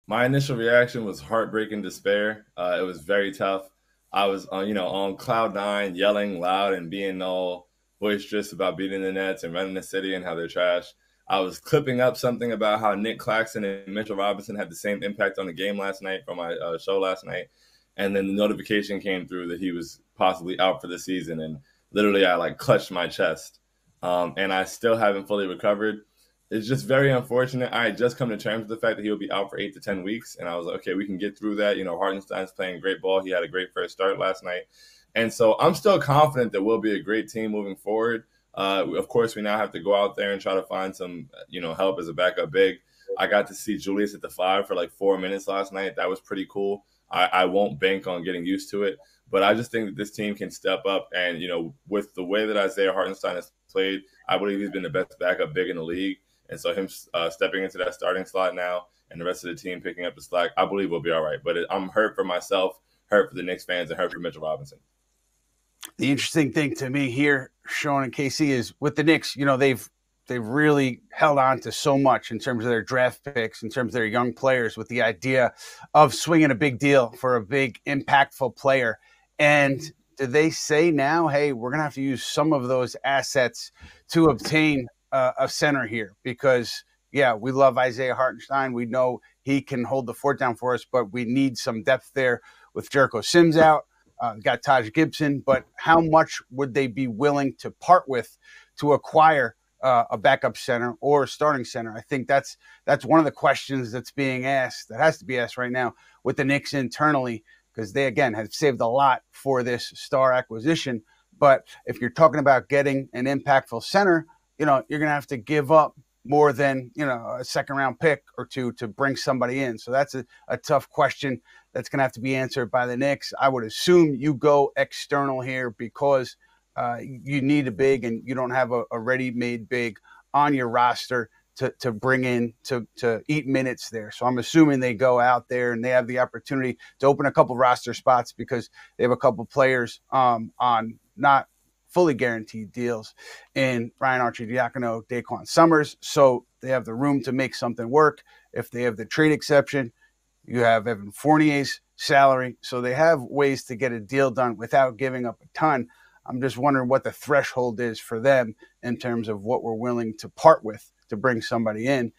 My initial reaction was heartbreaking despair. It was very tough. I was, on cloud nine, yelling loud and being all boisterous about beating the Nets and running the city and how they're trash. I was clipping up something about how Nick Claxton and Mitchell Robinson had the same impact on the game last night from my show last night, and then the notification came through that he was possibly out for the season, and literally I like clutched my chest, and I still haven't fully recovered. It's just very unfortunate. I had just come to terms with the fact that he'll be out for 8 to 10 weeks, and I was like, okay, we can get through that. Hartenstein's playing great ball. He had a great first start last night, and so I'm still confident that we'll be a great team moving forward. Of course, we now have to go out there and try to find some, help as a backup big. I got to see Julius at the five for like 4 minutes last night. That was pretty cool. I won't bank on getting used to it, but I just think that this team can step up. And with the way that Isaiah Hartenstein has played, I believe he's been the best backup big in the league. And so him stepping into that starting slot now and the rest of the team picking up the slack, I believe we'll be all right. But I'm hurt for myself, hurt for the Knicks fans, and hurt for Mitchell Robinson. The interesting thing to me here, Shaun and Casey, is with the Knicks, they've really held on to so much in terms of their draft picks, in terms of their young players, with the idea of swinging a big deal for a big, impactful player. And do they say now, hey, we're going to have to use some of those assets to obtain a center here? Because, yeah, we love Isaiah Hartenstein. We know he can hold the fort down for us, but we need some depth there with Jericho Sims out. Got Taj Gibson, but how much would they be willing to part with to acquire a backup center or a starting center? I think that's one of the questions that's being asked, that has to be asked right now with the Knicks internally, because they, again, have saved a lot for this star acquisition. But if you're talking about getting an impactful center, you're going to have to give up more than, a second-round pick or two to bring somebody in. So that's a tough question that's going to have to be answered by the Knicks. I would assume you go external here because you need a big and you don't have a ready-made big on your roster to bring in to eat minutes there. So I'm assuming they go out there and they have the opportunity to open a couple roster spots because they have a couple players on not fully guaranteed deals in Ryan Arcidiacono, Daquan Summers. So they have the room to make something work. If they have the trade exception, you have Evan Fournier's salary. So they have ways to get a deal done without giving up a ton. I'm just wondering what the threshold is for them in terms of what we're willing to part with to bring somebody in.